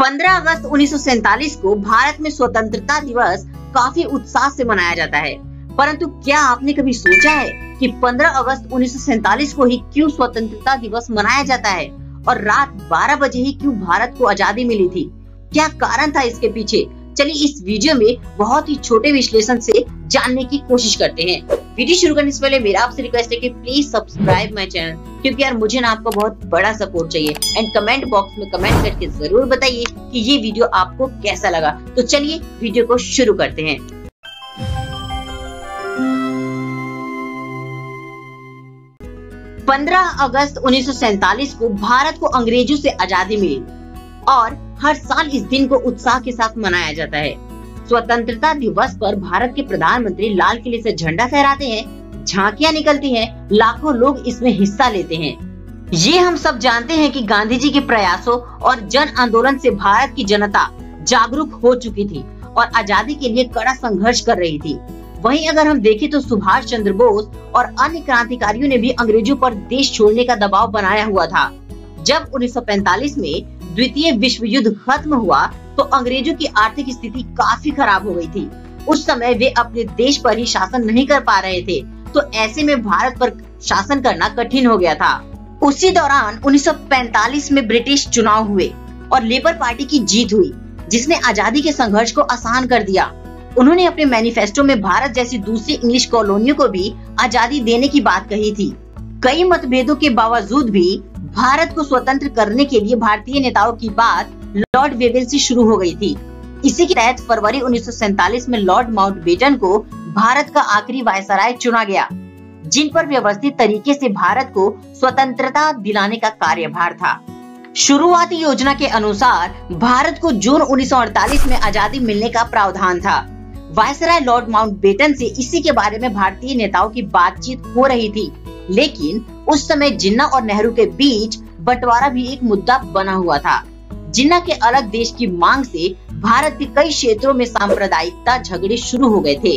15 अगस्त 1947 को भारत में स्वतंत्रता दिवस काफी उत्साह से मनाया जाता है, परंतु क्या आपने कभी सोचा है कि 15 अगस्त 1947 को ही क्यों स्वतंत्रता दिवस मनाया जाता है और रात 12 बजे ही क्यों भारत को आजादी मिली थी? क्या कारण था इसके पीछे? चलिए इस वीडियो में बहुत ही छोटे विश्लेषण से जानने की कोशिश करते हैं। वीडियो शुरू करने से पहले मेरा आपसे रिक्वेस्ट है कि प्लीज सब्सक्राइब माय चैनल, क्योंकि यार मुझे ना आपका बहुत बड़ा सपोर्ट चाहिए। एंड कमेंट बॉक्स में कमेंट करके जरूर बताइए कि ये वीडियो आपको कैसा लगा। तो चलिए वीडियो को शुरू करते हैं। पंद्रह अगस्त 1947 को भारत को अंग्रेजों से आजादी मिली और हर साल इस दिन को उत्साह के साथ मनाया जाता है। स्वतंत्रता दिवस पर भारत के प्रधानमंत्री लाल किले से झंडा फहराते हैं, झांकियां निकलती हैं, लाखों लोग इसमें हिस्सा लेते हैं। ये हम सब जानते हैं कि गांधी जी के प्रयासों और जन आंदोलन से भारत की जनता जागरूक हो चुकी थी और आजादी के लिए कड़ा संघर्ष कर रही थी। वहीं अगर हम देखें तो सुभाष चंद्र बोस और अन्य क्रांतिकारियों ने भी अंग्रेजों पर देश छोड़ने का दबाव बनाया हुआ था। जब 1945 में द्वितीय विश्व युद्ध खत्म हुआ तो अंग्रेजों की आर्थिक स्थिति काफी खराब हो गई थी। उस समय वे अपने देश पर ही शासन नहीं कर पा रहे थे, तो ऐसे में भारत पर शासन करना कठिन हो गया था। उसी दौरान 1945 में ब्रिटिश चुनाव हुए और लेबर पार्टी की जीत हुई, जिसने आजादी के संघर्ष को आसान कर दिया। उन्होंने अपने मैनिफेस्टो में भारत जैसी दूसरी इंग्लिश कॉलोनियों को भी आजादी देने की बात कही थी। कई मतभेदों के बावजूद भी भारत को स्वतंत्र करने के लिए भारतीय नेताओं की बात लॉर्ड वेवेल से शुरू हो गई थी। इसी के तहत फरवरी 1947 में लॉर्ड माउंटबेटन को भारत का आखिरी वायसराय चुना गया, जिन पर व्यवस्थित तरीके से भारत को स्वतंत्रता दिलाने का कार्यभार था। शुरुआती योजना के अनुसार भारत को जून 1948 में आजादी मिलने का प्रावधान था। वायसराय लॉर्ड माउंटबेटन से इसी के बारे में भारतीय नेताओं की बातचीत हो रही थी, लेकिन उस समय जिन्ना और नेहरू के बीच बंटवारा भी एक मुद्दा बना हुआ था। जिन्ना के अलग देश की मांग से भारत के कई क्षेत्रों में सांप्रदायिकता झगड़े शुरू हो गए थे।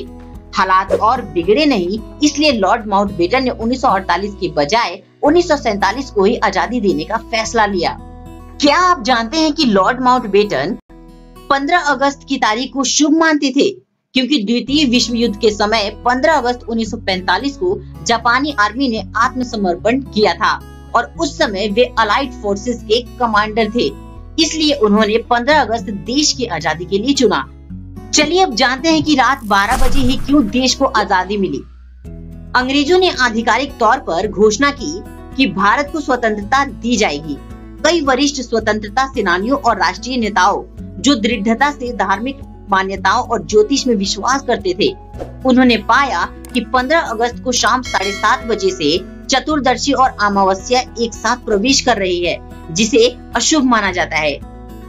हालात और बिगड़े नहीं, इसलिए लॉर्ड माउंटबेटन ने 1948 के बजाय 1947 को ही आजादी देने का फैसला लिया। क्या आप जानते हैं कि लॉर्ड माउंटबेटन 15 अगस्त की तारीख को शुभ मानते थे, क्योंकि द्वितीय विश्व युद्ध के समय 15 अगस्त 1945 को जापानी आर्मी ने आत्मसमर्पण किया था और उस समय वे अलाइड फोर्सेस के कमांडर थे, इसलिए उन्होंने 15 अगस्त देश की आजादी के लिए चुना। चलिए अब जानते हैं कि रात 12 बजे ही क्यों देश को आजादी मिली। अंग्रेजों ने आधिकारिक तौर पर घोषणा की कि भारत को स्वतंत्रता दी जाएगी। कई वरिष्ठ स्वतंत्रता सेनानियों और राष्ट्रीय नेताओं जो दृढ़ता से धार्मिक मान्यताओं और ज्योतिष में विश्वास करते थे, उन्होंने पाया कि 15 अगस्त को शाम 7:30 बजे से चतुर्दशी और अमावस्या एक साथ प्रवेश कर रही है, जिसे अशुभ माना जाता है।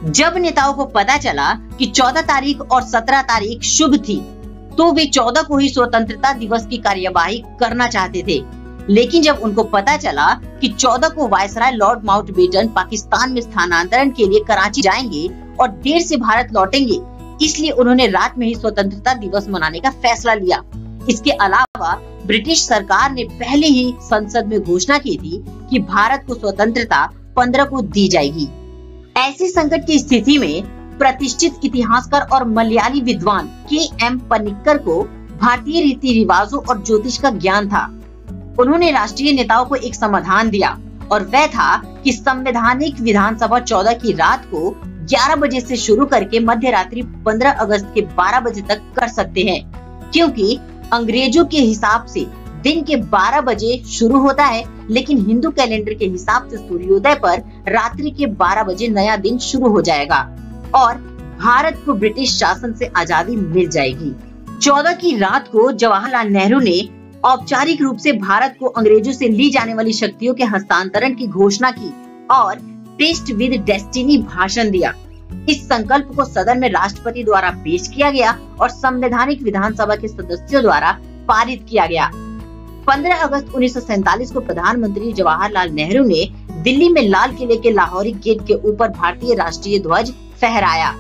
जब नेताओं को पता चला कि 14 तारीख और 17 तारीख शुभ थी, तो वे 14 को ही स्वतंत्रता दिवस की कार्यवाही करना चाहते थे। लेकिन जब उनको पता चला कि 14 को वायसराय लॉर्ड माउंटबेटन पाकिस्तान में स्थानांतरण के लिए कराची जाएंगे और देर से भारत लौटेंगे, इसलिए उन्होंने रात में ही स्वतंत्रता दिवस मनाने का फैसला लिया। इसके अलावा ब्रिटिश सरकार ने पहले ही संसद में घोषणा की थी कि भारत को स्वतंत्रता 15 को दी जाएगी। ऐसी संकट की स्थिति में प्रतिष्ठित इतिहासकार और मलयाली विद्वान के.एम. पनिक्कर को भारतीय रीति रिवाजों और ज्योतिष का ज्ञान था। उन्होंने राष्ट्रीय नेताओं को एक समाधान दिया और वह था कि संवैधानिक विधानसभा 14 की रात को 11 बजे से शुरू करके मध्य रात्रि 15 अगस्त के 12 बजे तक कर सकते हैं, क्योंकि अंग्रेजों के हिसाब से दिन के 12 बजे शुरू होता है, लेकिन हिंदू कैलेंडर के हिसाब से सूर्योदय पर रात्रि के 12 बजे नया दिन शुरू हो जाएगा और भारत को ब्रिटिश शासन से आजादी मिल जाएगी। 14 की रात को जवाहरलाल नेहरू ने औपचारिक रूप से भारत को अंग्रेजों से ली जाने वाली शक्तियों के हस्तांतरण की घोषणा की और टेस्ट विद डेस्टिनी भाषण दिया। इस संकल्प को सदन में राष्ट्रपति द्वारा पेश किया गया और संवैधानिक विधानसभा के सदस्यों द्वारा पारित किया गया। 15 अगस्त 1947 को प्रधानमंत्री जवाहरलाल नेहरू ने दिल्ली में लाल किले के लाहौरी गेट के ऊपर भारतीय राष्ट्रीय ध्वज फहराया।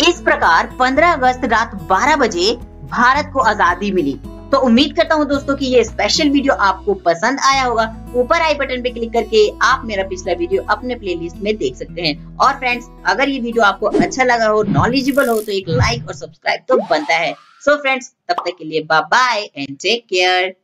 इस प्रकार 15 अगस्त रात 12 बजे भारत को आजादी मिली तो उम्मीद करता हूँ दोस्तों कि ये स्पेशल वीडियो आपको पसंद आया होगा। ऊपर आई बटन पे क्लिक करके आप मेरा पिछला वीडियो अपने प्लेलिस्ट में देख सकते हैं। और फ्रेंड्स, अगर ये वीडियो आपको अच्छा लगा हो, नॉलेजेबल हो, तो एक लाइक और सब्सक्राइब तो बनता है। सो फ्रेंड्स, तब तक के लिए bye bye and take care.